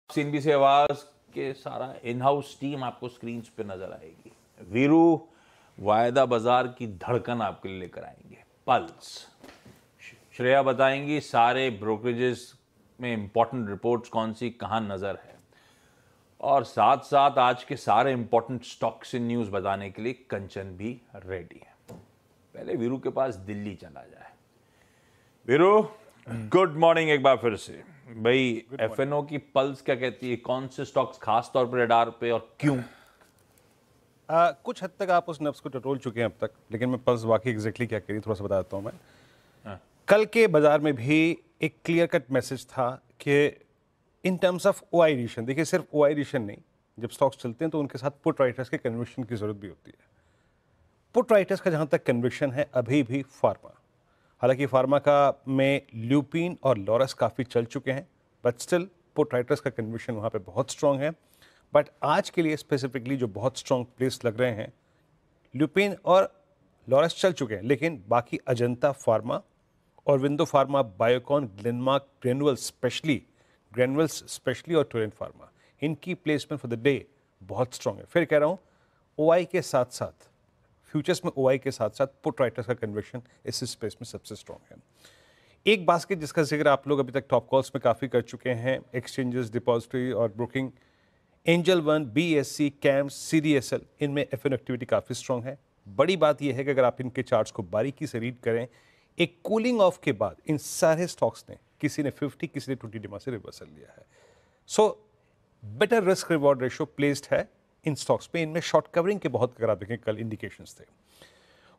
CNBC आवाज के सारा इन हाउस टीम आपको स्क्रीन पे नजर आएगी। वीरू वायदा बाजार की धड़कन आपके लिए लेकर आएंगे। पल्स श्रेया बताएंगी सारे ब्रोकरेजेस में इंपॉर्टेंट रिपोर्ट्स कौन सी कहां नजर है, और साथ साथ आज के सारे इंपॉर्टेंट स्टॉक्स इन न्यूज बताने के लिए कंचन भी रेडी है। पहले वीरू के पास दिल्ली चला जाए। वीरू गुड मॉर्निंग एक बार फिर से। भाई एफएनओ की पल्स क्या कहती है, कौन से स्टॉक्स खास तौर पर रडार पे और क्यों? कुछ हद तक आप उस नफ्स को टटोल चुके हैं अब तक, लेकिन मैं पल्स वाकई एग्जैक्टली क्या कह रही थोड़ा सा बता देता हूँ मैं। कल के बाजार में भी एक क्लियर कट मैसेज था कि in terms of OI addition, देखिए सिर्फ ओआई एडिशन नहीं, जब स्टॉक्स चलते हैं तो उनके साथ पुट राइटर्स के कन्विक्शन की जरूरत भी होती है। पुट राइटर्स का जहाँ तक कन्विक्शन है अभी भी फार्मा, हालांकि फार्मा का में ल्यूपिन और लॉरस काफ़ी चल चुके हैं, बट स्टिल पुट राइटर्स का कन्विक्शन वहाँ पे बहुत स्ट्रॉन्ग है। बट आज के लिए स्पेसिफिकली जो बहुत स्ट्रॉन्ग प्लेस लग रहे हैं, ल्यूपिन और लॉरस चल चुके हैं, लेकिन बाकी अजंता फार्मा और window pharma, Biocon, Glenmark, granules specially और टोरेंट फार्मा, इनकी प्लेसमेंट फॉर द डे बहुत स्ट्रॉन्ग है। फिर कह रहा हूँ ओआई के साथ साथ फ्यूचर्स में ओआई के साथ साथ पुट राइटर्स का कन्विक्शन इस स्पेस में सबसे स्ट्रॉन्ग है। एक बास्केट जिसका जिक्र आप लोग अभी तक टॉप कॉल्स में काफ़ी कर चुके हैं, एक्सचेंजेस, डिपॉजिटरी और broking, angel one, BSc, camps, CDSL, इनमें एफएन एक्टिविटी काफ़ी स्ट्रॉन्ग है। बड़ी बात यह है कि अगर आप इनके चार्ट्स को बारीकी से रीड करें, एक कूलिंग ऑफ के बाद इन सारे स्टॉक्स ने, किसी ने 50, किसी ने 20 डिमा से रिवर्सल लिया है। So better risk reward ratio placed है इन स्टॉक्स पे। इनमें शॉर्ट कवरिंग के बहुत, अगर आप देखें कल इंडिकेशंस थे।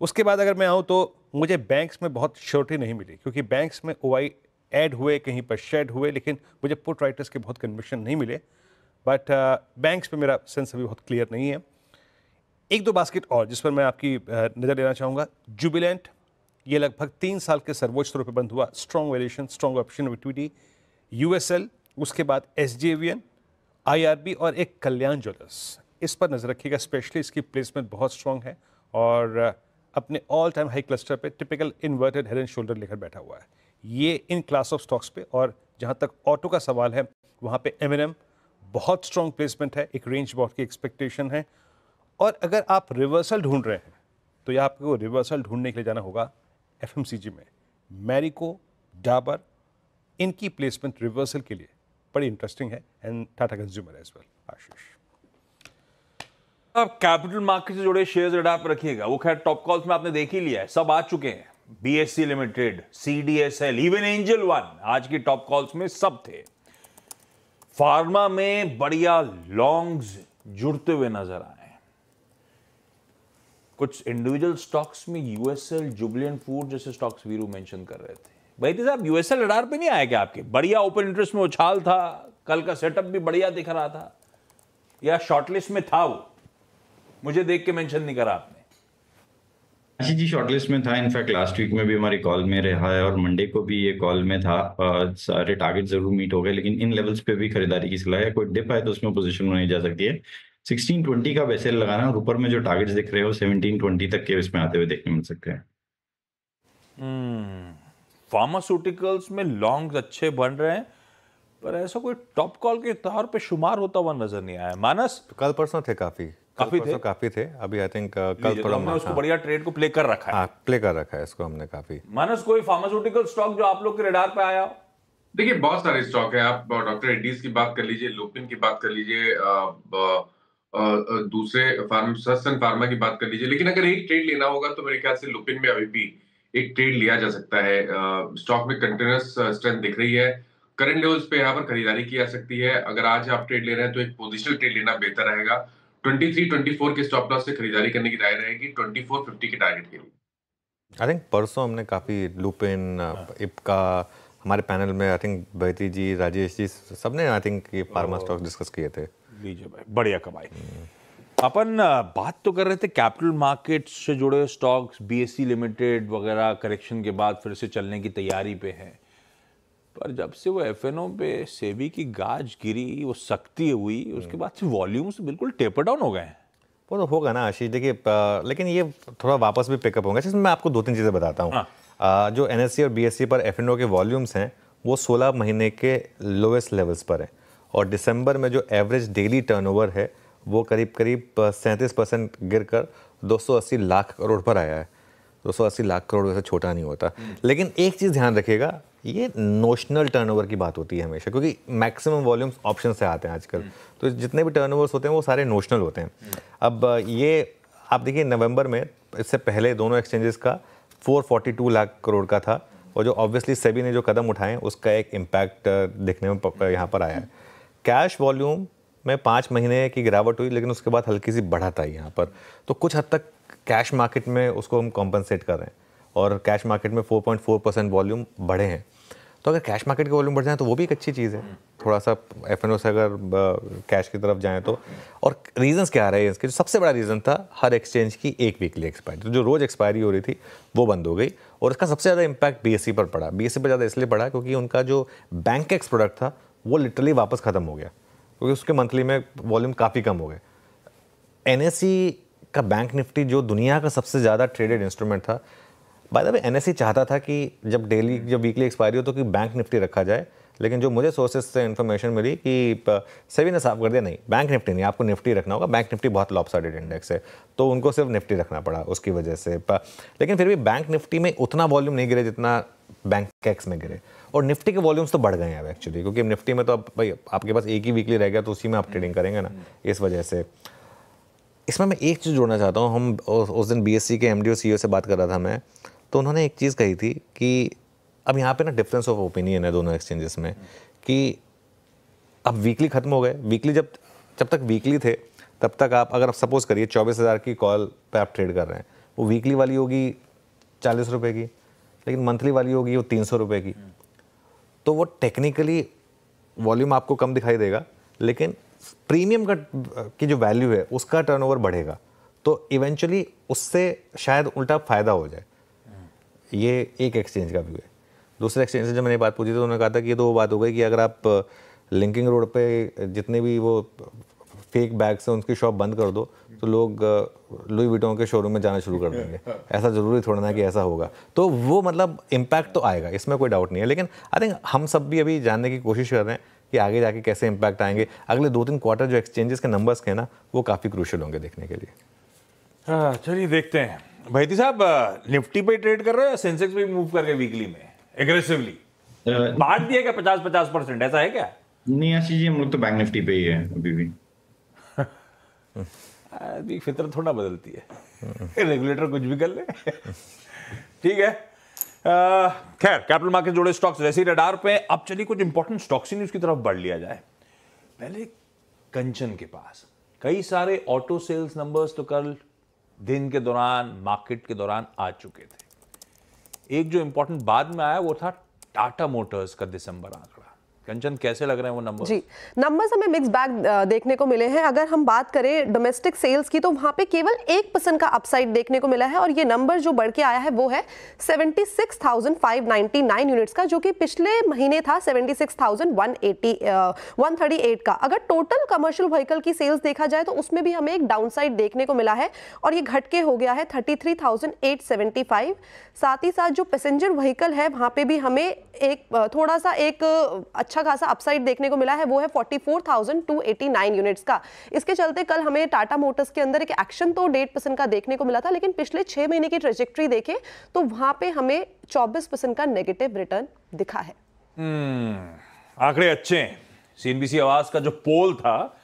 उसके बाद अगर मैं आऊँ तो मुझे बैंक्स में बहुत श्योरिटी नहीं मिली, क्योंकि बैंक्स में ओआई ऐड हुए, कहीं पर शेड हुए, लेकिन मुझे पुट राइटर्स के बहुत कन्विक्शन नहीं मिले। बट बैंक्स पे मेरा सेंस अभी बहुत क्लियर नहीं है। एक दो बास्केट और जिस पर मैं आपकी नज़र लेना चाहूँगा, जुबिलेंट, ये लगभग 3 साल के सर्वोच्च स्तरों पर बंद हुआ, strong valuation, strong option activity. USL, उसके बाद एसजेवीएन, आईआरबी और एक कल्याण ज्वेलर्स, इस पर नजर रखिएगा, स्पेशली इसकी प्लेसमेंट बहुत स्ट्रॉन्ग है और अपने ऑल टाइम हाई क्लस्टर पे typical inverted head and shoulder लेकर बैठा हुआ है ये इन क्लास ऑफ स्टॉक्स पे। और जहां तक ऑटो का सवाल है, वहां पे एमएनएम बहुत स्ट्रॉन्ग प्लेसमेंट है, एक रेंज बॉट की एक्सपेक्टेशन है। और अगर आप रिवर्सल ढूंढ रहे हैं तो यह आपको रिवर्सल ढूंढने के लिए जाना होगा एफएमसीजी में, मैरिको, डाबर, इनकी प्लेसमेंट रिवर्सल के लिए बड़ी इंटरेस्टिंग है, and Tata consumer as well. Ashish, अब कैपिटल मार्केट से जुड़े शेयर्स रडार पर रखिएगा। वो खैर टॉप कॉल्स में आपने देख ही लिया है, सब आ चुके हैं। BSc limited, CDSL, even angel one आज की टॉप कॉल्स में सब थे। फार्मा में बढ़िया लॉन्ग्स जुड़ते हुए नजर आए। कुछ इंडिविजुअल स्टॉक्स में यूएसएल, जुबिलेंट फूड जैसे स्टॉक्स वीरू मेंशन कर रहे थे। भाई साहब, यूएसएल रडार पे नहीं आया क्या आपके? बढ़िया ओपन इंटरेस्ट में उछाल था, कल का सेटअप भी बढ़िया दिख रहा था, या शॉर्टलिस्ट में था? वो मुझे देख के मेंशन नहीं करा आपने। आशीष जी शॉर्टलिस्ट में था, इनफैक्ट लास्ट वीक में भी हमारी कॉल में रहा है और मंडे को भी ये कॉल में था। सारे टारगेट जरूर मीट हो गए, लेकिन इन लेवल्स पे भी खरीदारी की सलाह है। कोई डिप आए तो उसमें पोजीशन बनाई जा सकती है। 1620 का वैसे लगाना, और ऊपर में जो टारगेट्स दिख रहे हो 1720 तक के इसमें आते हुए देखने मिल सकते हैं। फार्मास्यूटिकल्स में लॉन्ग अच्छे बन रहे हैं, पर ऐसा कोई टॉप कॉल के तौर पे शुमार होता हुआ नजर नहीं आया। मानस, कल परसों थे, काफी थे। अभी आई थिंक कल थोड़ा हमने उसको बढ़िया ट्रेड को प्ले कर रखा है। प्ले कर रखा है इसको हमने काफी। मानस, कोई फार्मास्यूटिकल स्टॉक जो आप लोग के रडार पे आया? देखिए बहुत सारे स्टॉक है। आप डॉक्टर रेड्डीज की बात कर लीजिए, लुपिन की बात कर लीजिए, दूसरे सस्टेन फार्मा की बात कर लीजिए। लेकिन अगर एक ट्रेड लेना होगा तो मेरे ख्याल से लुपिन में अभी भी एक ट्रेड लिया जा सकता है। स्टॉक में कंटिन्यूअस स्ट्रेंथ दिख रही है, करंट लेवल्स पे यहाँ पर खरीदारी की जा सकती है। अगर आज आप ट्रेड ले रहे हैं तो एक पोजिशनल ट्रेड लेना बेहतर रहेगा। 23-24 के स्टॉप लॉस से खरीदारी करने की राय रहेगी 2450 के टारगेट के लिए। आई थिंक परसों हमने काफी लुपिन, इप्का, हमारे पैनल में आई थिंक बैती जी, राजेश जी, सबने आई थिंक ये फार्मा स्टॉक डिस्कस किए थे। लीजिए भाई, बढ़िया कमाई। अपन बात तो कर रहे थे कैपिटल मार्केट से जुड़े स्टॉक्स, बीएससी लिमिटेड वगैरह करेक्शन के बाद फिर से चलने की तैयारी पे है, पर जब से वो एफएनओ पे सेबी की गाज गिरी, वो सख्ती हुई, उसके बाद से वॉल्यूम्स बिल्कुल टेपर डाउन हो गए हैं। वो तो होगा ना आशीष, देखिए, लेकिन ये थोड़ा वापस भी पिकअप होंगे। इसमें मैं आपको 2-3 चीज़ें बताता हूँ। जो एनएससी और बीएससी पर एफएनओ के वॉल्यूम्स हैं वो 16 महीने के लोएस्ट लेवल्स पर हैं, और दिसंबर में जो एवरेज डेली टर्नओवर है वो करीब 37% गिर कर 280 लाख करोड़ पर आया है। 280 लाख करोड़ वैसे छोटा नहीं होता, लेकिन एक चीज़ ध्यान रखिएगा, ये नोशनल टर्नओवर की बात होती है हमेशा, क्योंकि मैक्सिमम वॉल्यूम्स ऑप्शन से आते हैं आजकल, तो जितने भी टर्नओवर्स होते हैं वो सारे नोशनल होते हैं। अब ये आप देखिए नवंबर में इससे पहले दोनों एक्सचेंजेस का 442 लाख करोड़ का था, और जो ऑब्वियसली सेबी ने जो कदम उठाए उसका एक इम्पैक्ट दिखने में यहाँ पर आया है। कैश वॉल्यूम में 5 महीने की गिरावट हुई, लेकिन उसके बाद हल्की सी बढ़त आई यहाँ पर, तो कुछ हद तक कैश मार्केट में उसको हम कॉम्पनसेट कर रहे हैं, और कैश मार्केट में 4.4% वॉल्यूम बढ़े हैं। तो अगर कैश मार्केट के वॉल्यूम बढ़ जाए तो वो भी एक अच्छी चीज़ है, थोड़ा सा एफएनओ से अगर कैश की तरफ जाएं तो। और रीजंस क्या आ रहे हैं इसके? जो सबसे बड़ा रीज़न था हर एक्सचेंज की एक वीकली एक्सपायरी, तो जो रोज़ एक्सपायरी हो रही थी वो बंद हो गई, और इसका सबसे ज़्यादा इम्पैक्ट बीएसई पर पड़ा। बीएसई पर ज़्यादा इसलिए पड़ा क्योंकि उनका जो बैंक एक्स प्रोडक्ट था वो लिटरली वापस ख़त्म हो गया, क्योंकि उसके मंथली में वॉल्यूम काफ़ी कम हो गए। एनएसई का बैंक निफ्टी जो दुनिया का सबसे ज़्यादा ट्रेडेड इंस्ट्रूमेंट था, बाय द वे एनएसई चाहता था कि जब वीकली एक्सपायरी हो तो कि बैंक निफ्टी रखा जाए, लेकिन जो मुझे सोर्सेज से इन्फॉर्मेशन मिली कि सेबी ने साफ कर दिया, नहीं बैंक निफ्टी नहीं, आपको निफ्टी रखना होगा, बैंक निफ्टी बहुत लॉपसाइडेड इंडेक्स है, तो उनको सिर्फ निफ्टी रखना पड़ा उसकी वजह से। लेकिन फिर भी बैंक निफ्टी में उतना वॉल्यूम नहीं गिरे जितना बैंक एक्स में गिरे, और निफ्टी के वॉल्यूम्स तो बढ़ गए हैं अब एक्चुअली, क्योंकि निफ्टी में तो अब भाई आपके पास एक ही वीकली रह गया तो उसी में आप ट्रेडिंग करेंगे ना, इस वजह से। इसमें मैं एक चीज़ जोड़ना चाहता हूँ, हम उस दिन बीएसई के एमडी और सीईओ से बात कर रहा था मैं, तो उन्होंने एक चीज़ कही थी कि अब यहाँ पे ना डिफरेंस ऑफ ओपिनियन है दोनों एक्सचेंजेस में, कि अब वीकली ख़त्म हो गए। वीकली जब तक वीकली थे तब तक आप अगर सपोज करिए 24,000 की कॉल पे आप ट्रेड कर रहे हैं, वो वीकली वाली होगी 40 रुपये की, लेकिन मंथली वाली होगी वो 300 रुपये की, तो वो टेक्निकली वॉल्यूम आपको कम दिखाई देगा, लेकिन प्रीमियम की जो वैल्यू है उसका टर्नओवर बढ़ेगा, तो इवेंचुअली उससे शायद उल्टा फ़ायदा हो जाए। ये एक एक्सचेंज का व्यू है। दूसरे एक्सचेंज से जब मैंने बात पूछी तो उन्होंने कहा था कि ये तो वो बात हो गई कि अगर आप लिंकिंग रोड पे जितने भी वो फेक बैग्स हैं उनकी शॉप बंद कर दो तो लोग लुई विटों के शोरूम में जाना शुरू कर देंगे। ऐसा ज़रूरी थोड़ा ना कि ऐसा होगा, तो वो मतलब इम्पैक्ट तो आएगा, इसमें कोई डाउट नहीं है। लेकिन आई थिंक हम सब भी अभी जानने की कोशिश कर रहे हैं कि आगे जाके कैसे इम्पैक्ट आएंगे। अगले 2-3 क्वार्टर जो एक्सचेंजेस के नंबर्स के ना वो काफ़ी क्रूशियल होंगे देखने के लिए। हाँ चलिए देखते हैं। भाईती साहब निफ्टी पे ट्रेड कर रहे हो या सेंसेक्स पे मूव करके वीकली में एग्रेसिवली बांट दिया क्या 50-50%? ऐसा है क्या? नहीं आशीष जी, हम लोग तो बैंक निफ्टी पे ही है अभी भी। अभी फितरत थोड़ा बदलती है, रेगुलेटर कुछ भी कर ले। ठीक है, खैर कैपिटल मार्केट जोड़े स्टॉक्स वैसे ही रडार पे। अब चलिए कुछ इंपॉर्टेंट स्टॉक्स न्यूज की तरफ बढ़ लिया जाए। पहले कंचन के पास कई सारे ऑटो सेल्स नंबर्स तो कल दिन के दौरान मार्केट के दौरान आ चुके थे। एक जो इंपॉर्टेंट बाद में आया वो था टाटा मोटर्स का दिसंबर आंकड़ा। कंचन कैसे लग रहे हैं वो नंबर? जी, नंबर्स हमें मिक्स बैग देखने को मिले हैं। अगर हम बात करें डोमेस्टिक सेल्स की तो वहां पे केवल 1% का अपसाइड देखने को मिला है, और ये नंबर जो बढ़ के आया है वो है 76,599 यूनिट्स का, जो कि पिछले महीने था 76,138 का। अगर टोटल कमर्शियल व्हीकल की सेल्स देखा जाए तो उसमें भी हमें एक डाउनसाइड देखने को मिला है, और ये घट के हो गया है 33,875। साथ ही साथ जो पैसेंजर व्हीकल है वहां पे भी हमें एक थोड़ा सा एक अच्छा खासा अपसाइड देखने को मिला है, वो है 44,289 यूनिट्स का। इसके चलते कल हमें टाटा मोटर्स के अंदर एक एक्शन तो 1.5% का देखने को मिला था, लेकिन पिछले 6 महीने की ट्रेजेक्टरी देखें तो वहां पे हमें 24% का नेगेटिव रिटर्न दिखा है। आंकड़े अच्छे हैं। सीएनबीसी आवाज का जो पोल था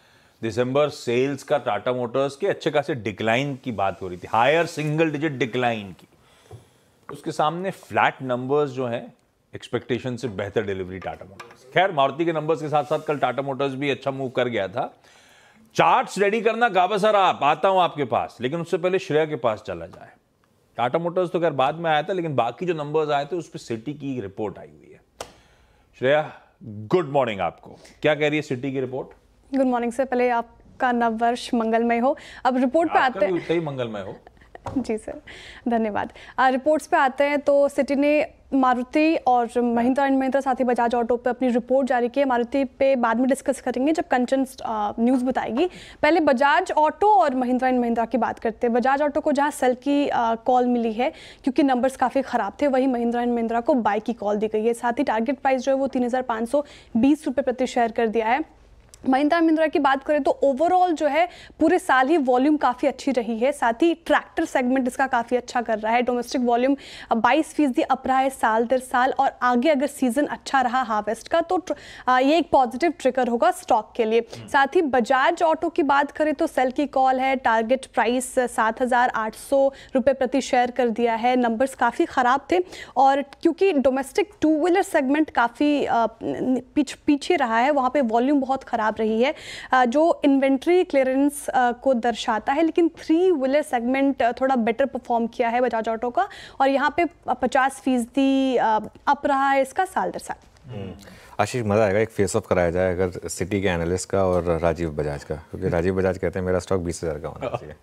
दिसंबर सेल्स का टाटा मोटर्स के अच्छे खासे डिक्लाइन की बात हो रही थी, हायर सिंगल डिजिट डिक्लाइन की। उसके सामने फ्लैट नंबर्स जो हैं एक्सपेक्टेशन से बेहतर डिलीवरी टाटा मोटर्स। खैर मारुति के नंबर्स के साथ साथ कल टाटा मोटर्स भी अच्छा मूव कर गया था। चार्ट्स रेडी करना गाबा सर, आप आता हूं आपके पास, लेकिन उससे पहले श्रेया के पास चला जाए। टाटा मोटर्स तो खैर बाद में आया था, लेकिन बाकी जो नंबर्स आए थे उस पर सिटी की रिपोर्ट आई हुई है। श्रेया गुड मॉर्निंग, आपको क्या कह रही है सिटी की रिपोर्ट? गुड मॉर्निंग सर, पहले आपका नव वर्ष मंगलमय हो। अब रिपोर्ट पे आते हैं। उतना ही मंगलमय हो। जी सर, धन्यवाद। रिपोर्ट्स पे आते हैं तो सिटी ने मारुति और महिंद्रा एंड महिंद्रा साथ ही बजाज ऑटो पे अपनी रिपोर्ट जारी की है। मारुति पे बाद में डिस्कस करेंगे जब कंचन न्यूज़ बताएगी। पहले बजाज ऑटो और महिंद्रा एंड महिंद्रा की बात करते हैं। बजाज ऑटो को जहां सेल की कॉल मिली है क्योंकि नंबर्स काफ़ी ख़राब थे, वहीं महिंद्रा एंड महिंद्रा को बाय की कॉल दी गई है। साथ ही टारगेट प्राइस जो है वो 3,520 रुपये प्रति शेयर कर दिया है। महिंद्रा एंड महिंद्रा की बात करें तो ओवरऑल जो है पूरे साल ही वॉल्यूम काफ़ी अच्छी रही है, साथ ही ट्रैक्टर सेगमेंट इसका काफ़ी अच्छा कर रहा है। डोमेस्टिक वॉल्यूम 22% अप रहा है साल दर साल, और आगे अगर सीजन अच्छा रहा हार्वेस्ट का तो ये एक पॉजिटिव ट्रिगर होगा स्टॉक के लिए। साथ ही बजाज ऑटो की बात करें तो सेल की कॉल है, टारगेट प्राइस 7,800 रुपये प्रति शेयर कर दिया है। नंबर्स काफ़ी ख़राब थे, और क्योंकि डोमेस्टिक 2 व्हीलर सेगमेंट काफ़ी पीछे रहा है, वहाँ पे वॉल्यूम बहुत ख़राब रही है जो इन्वेंट्री क्लियरेंस को दर्शाता है, लेकिन 3 व्हीलर सेगमेंट थोड़ा बेटर परफॉर्म किया है बजाज ऑटो का, और यहाँ पे 50% अप रहा है इसका साल दर साल। आशीष, मज़ा आएगा एक फेस ऑफ कराया जाए अगर सिटी के एनालिस्ट का और राजीव बजाज का, क्योंकि राजीव बजाज कहते हैं मेरा स्टॉक 20,000 का होना चाहिए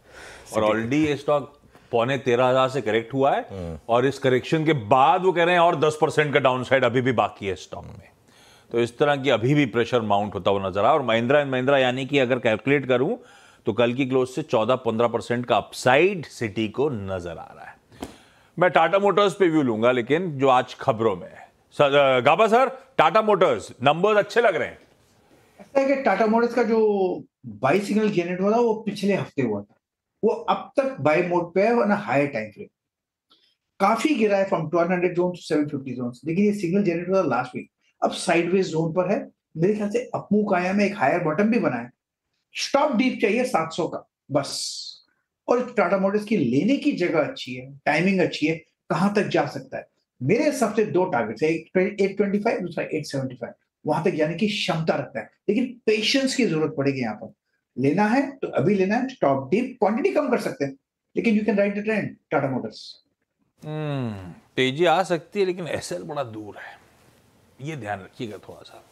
और ऑलरेडी ये स्टॉक 13,500 से करेक्ट हुआ है, और इस करेक्शन के बाद वो कह रहे हैं और 10% का डाउनसाइड अभी भी बाकी है स्टॉक में। तो इस तरह की अभी भी प्रेशर माउंट होता हुआ नजर आ, और महिंद्रा एंड महिंद्रा यानी कि अगर कैलकुलेट करूं तो कल की क्लोज से 14-15% का अपसाइड सिटी को नजर आ रहा है। मैं टाटा मोटर्स पे व्यू लूंगा, लेकिन जो आज खबरों में है। गाबा सर, टाटा मोटर्स नंबर्स अच्छे लग रहे हैं। ऐसा है कि टाटा मोटर्स का जो बाई सिग्नल जनरेट हुआ था वो पिछले हफ्ते हुआ था, वो अब तक बाई मोड पे है और ना हायर टाइम फ्रेम, काफी गिरा है फ्रॉम 1200 जोन टू 750 जोन, लेकिन ये सिग्नल जनरेट हुआ लास्ट वीक, अब साइडवेज जोन पर है। मेरे ख्याल से अपमूव आया में एक हायर बॉटम भी बना है, स्टॉप डीप चाहिए 700 का बस। और टाटा मोटर्स की लेने की जगह अच्छी है, टाइमिंग अच्छी है, कहां तक जा सकता है। मेरे हिसाब से 2 टारगेट्स है, एक 825, दूसरा 875, वहां तक जाने की क्षमता रखता है, लेकिन पेशेंस की जरूरत पड़ेगी। यहाँ पर लेना है तो अभी लेना है, स्टॉप डीप, क्वांटिटी कम कर सकते हैं, लेकिन you can ride the trend Tata Motors. तेजी आ सकती है, लेकिन एसएल बड़ा दूर है, ये ध्यान रखिएगा थोड़ा सा।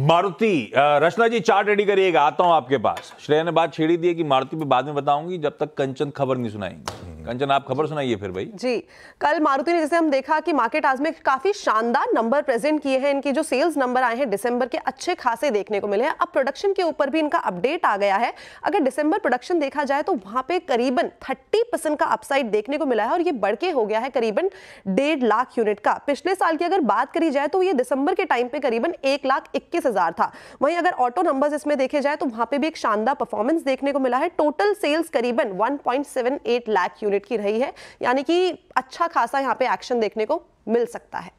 मारुति, रचना जी चार्ट रेडी करिएगा, आता हूं आपके पास। श्रेया ने बात छेड़ी दी है कि मारुति पे बाद में बताऊंगी, जब तक कंचन खबर नहीं सुनाएंगे। कंचन, आप खबर सुनाइए फिर भाई। जी, कल मारुति ने जैसे हम देखा कि मार्केट आज में काफी शानदार नंबर प्रेजेंट किए हैं। इनके जो सेल्स नंबर आए हैं दिसंबर के अच्छे खासे देखने को मिले हैं। अब प्रोडक्शन के ऊपर भी इनका अपडेट आ गया है। अगर दिसंबर प्रोडक्शन देखा जाए तो वहां पे करीबन 30% का अपसाइड देखने को मिला है, और ये बढ़ के हो गया है करीबन 1.5 लाख यूनिट का। पिछले साल की अगर बात करी जाए तो ये दिसंबर के टाइम पे करीबन 1,21,000 था। वहीं अगर ऑटो नंबर्स इसमें देखे जाए तो वहां पे भी एक शानदार परफॉर्मेंस देखने को मिला है। टोटल सेल्स करीबन 1.78 लाख यूनिट की रही है, यानी कि अच्छा खासा यहाँ पे एक्शन देखने को मिल सकता है।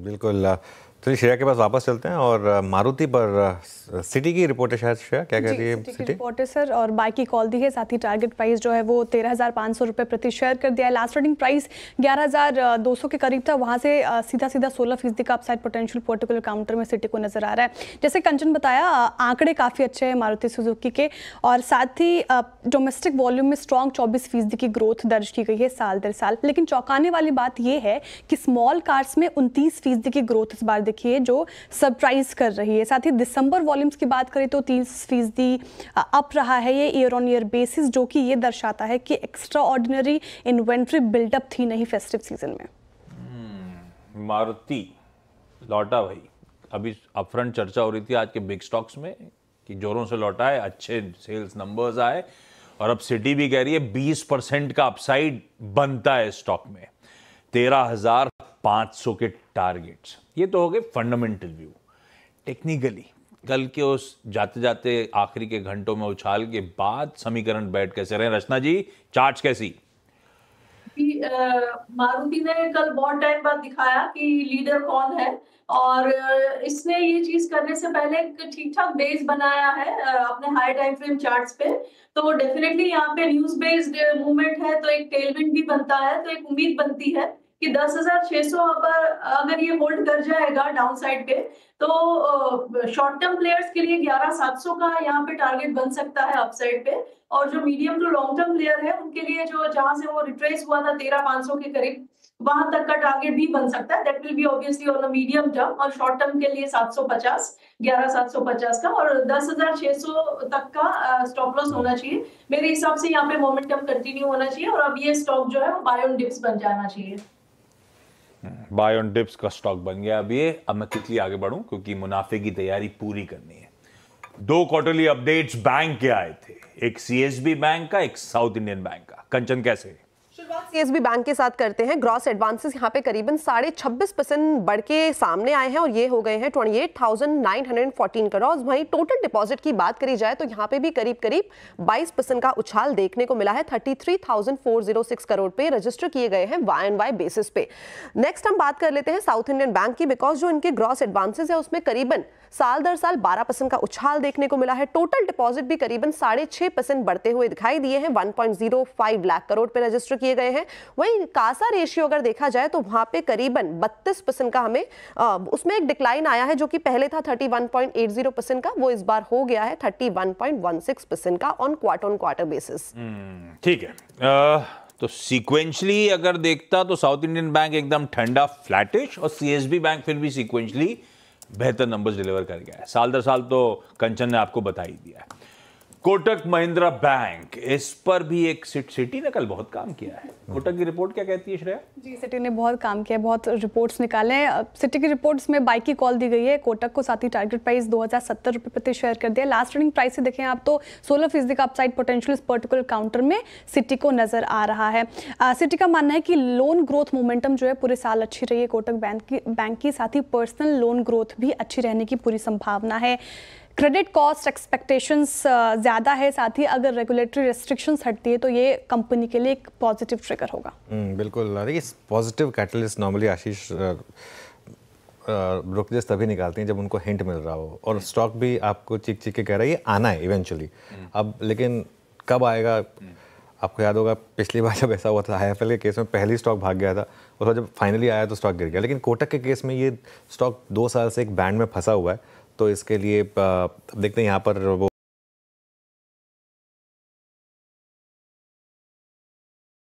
बिल्कुल। तो श्रेया के पास वापस चलते हैं, और मारुति पर सिटी की रिपोर्ट है शायद। श्रेया क्या कह रही है? सिटी की रिपोर्ट है सर, और बाई की कॉल दी है, साथ ही टारगेट प्राइस जो है वो 13,500 रुपये प्रति शेयर कर दिया है। लास्ट ट्रेडिंग प्राइस 11,200 के करीब था, वहाँ से सीधा 16% का अपसाइड पोटेंशियल पर्टिकुलर काउंटर में सिटी को नजर आ रहा है। जैसे कंचन बताया, आंकड़े काफ़ी अच्छे हैं मारुति सुजुकी के, और साथ ही डोमेस्टिक वॉल्यूम में स्ट्रॉन्ग 24% की ग्रोथ दर्ज की गई है साल दर साल। लेकिन चौंकाने वाली बात यह है कि स्मॉल कार्स में 29% की ग्रोथ इस बार देखिए, जो सरप्राइज कर रही है। साथ ही दिसंबर वॉल्यूम्स की बात करें तो 30% अप रहा है ये ईयर ऑन ईयर बेसिस, जो कि ये दर्शाता है कि एक्स्ट्रा ऑर्डिनरी इन्वेंट्री बिल्डअप थी नहीं फेस्टिव सीजन में। मारुति लौटा भाई, अभी अपफ्रंट चर्चा हो रही थी आज के बिग स्टॉक्स में कि जोरों से लौटा है, अच्छे सेल्स नंबर्स आए, और अब सिटी भी कह रही है 20% का अपसाइड बनता है स्टॉक में। 13,500 के टारगेट्स, ये तो हो गए फंडामेंटल व्यू। टेक्निकली कल के उस जाते जाते आखिरी के घंटों में उछाल के बाद समीकरण बैठ कैसे रहे? रचना जी, चार्ट्स कैसी? मारुति ने कल बहुत टाइम बाद दिखाया कि लीडर कौन है, और इसने ये चीज करने से पहले ठीक ठाक बेस बनाया है अपने हाई टाइम फ्रेम चार्ट्स पे। तो डेफिनेटली यहाँ पे न्यूज बेस्ड मूवमेंट है, तो एक टेलविंड भी बनता है, तो एक उम्मीद बनती है कि 10,600 अगर ये होल्ड कर जाएगा डाउन साइड पे, तो शॉर्ट टर्म प्लेयर्स के लिए 11,700 का यहाँ पे टारगेट बन सकता है अपसाइड पे, और जो medium to long term player है उनके लिए जो जहां से वो रिट्रेस हुआ था 13,500 के करीब, वहां तक का टारगेट भी बन सकता है। That will be obviously on a medium term, और शॉर्ट टर्म के लिए 750, 11,750 का, और 10,600 तक का स्टॉप लॉस होना चाहिए मेरे हिसाब से। यहाँ पे मोमेंटम कंटिन्यू होना चाहिए, और अब ये स्टॉक जो है वो बाय ऑन डिप्स बन जाना चाहिए। बाय ऑन डिप्स का स्टॉक बन गया अब ये। अब मैं क्विकली आगे बढ़ूं क्योंकि मुनाफे की तैयारी पूरी करनी है। 2 क्वार्टरली अपडेट्स बैंक के आए थे, एक सीएसबी बैंक का, एक साउथ इंडियन बैंक का। कंचन कैसे? शुरुआत सीएसबी बैंक के साथ करते हैं। ग्रॉस एडवांसेस यहाँ पे करीबन 26.5% बढ़ के सामने आए हैं और ये हो गए हैं 28,914 करोड़। वहीं टोटल डिपॉजिट की बात करी जाए तो यहाँ पे भी करीब 22% का उछाल देखने को मिला है। 33,406 करोड़ पे रजिस्टर किए गए हैं YoY बेसिस पे। नेक्स्ट हम बात कर लेते हैं साउथ इंडियन बैंक की, बिकॉज जो इनके ग्रॉस एडवांसेस है उसमें करीबन साल दर साल 12% का उछाल देखने को मिला है। टोटल डिपॉजिट भी करीबन 6.5% बढ़ते हुए दिखाई दिए हैं। 1.05 लाख करोड़ पे रजिस्टर किए गए हैं। वहीं कासा रेशियो अगर देखा जाए तो वहां पे करीबन 32% का हमें उसमें एक डिक्लाइन आया है, जो कि पहले था 31.80% का, वो इस बार हो गया है 31.16% का ऑन क्वार्टर बेसिस। ठीक है। तो सीक्वेंशली अगर देखता तो साउथ इंडियन बैंक एकदम ठंडा फ्लैटिश और सीएसबी बैंक फिर भी सीक्वेंशली बेहतर नंबर्स डिलीवर कर गया है। साल दर साल तो कंचन ने आपको बता ही दिया है। कोटक महिंद्रा बैंक, इस पर भी एक सिटी ने कल बहुत काम किया है। कोटक की रिपोर्ट क्या कहती है श्रेया? जी, सिटी ने बहुत काम किया, बहुत रिपोर्ट्स निकाले हैं। सिटी की रिपोर्ट्स में बाई की कॉल दी गई है। कोटक को साथ ही टारगेट प्राइस 2070 रुपये प्रति शेयर कर दिया। लास्ट ट्रेडिंग प्राइस से देखें आप तो 16% का अपसाइड पोटेंशियल इस पर्टिकुलर काउंटर में सिटी को नजर आ रहा है। सिटी का मानना है कि लोन ग्रोथ मोमेंटम जो है पूरे साल अच्छी रही है कोटक बैंक की, साथ ही पर्सनल लोन ग्रोथ भी अच्छी रहने की पूरी संभावना है। क्रेडिट कॉस्ट एक्सपेक्टेशंस ज़्यादा है, साथ ही अगर रेगुलेटरी रेस्ट्रिक्शंस हटती है तो ये कंपनी के लिए एक पॉजिटिव ट्रिगर होगा। बिल्कुल। देखिए, पॉजिटिव कैटलिस्ट नॉर्मली आशीष ब्रोकरेज तभी निकालते हैं जब उनको हिंट मिल रहा हो, और स्टॉक भी आपको चीख के कह रहा है ये आना है इवेंचुअली। अब लेकिन कब आएगा? आपको याद होगा पिछली बार जब ऐसा हुआ था IIFL के केस में, पहली स्टॉक भाग गया था, और जब फाइनली आया तो स्टॉक गिर गया। लेकिन कोटक के केस में ये स्टॉक 2 साल से एक बैंड में फंसा हुआ है, तो इसके लिए देखते हैं यहाँ पर वो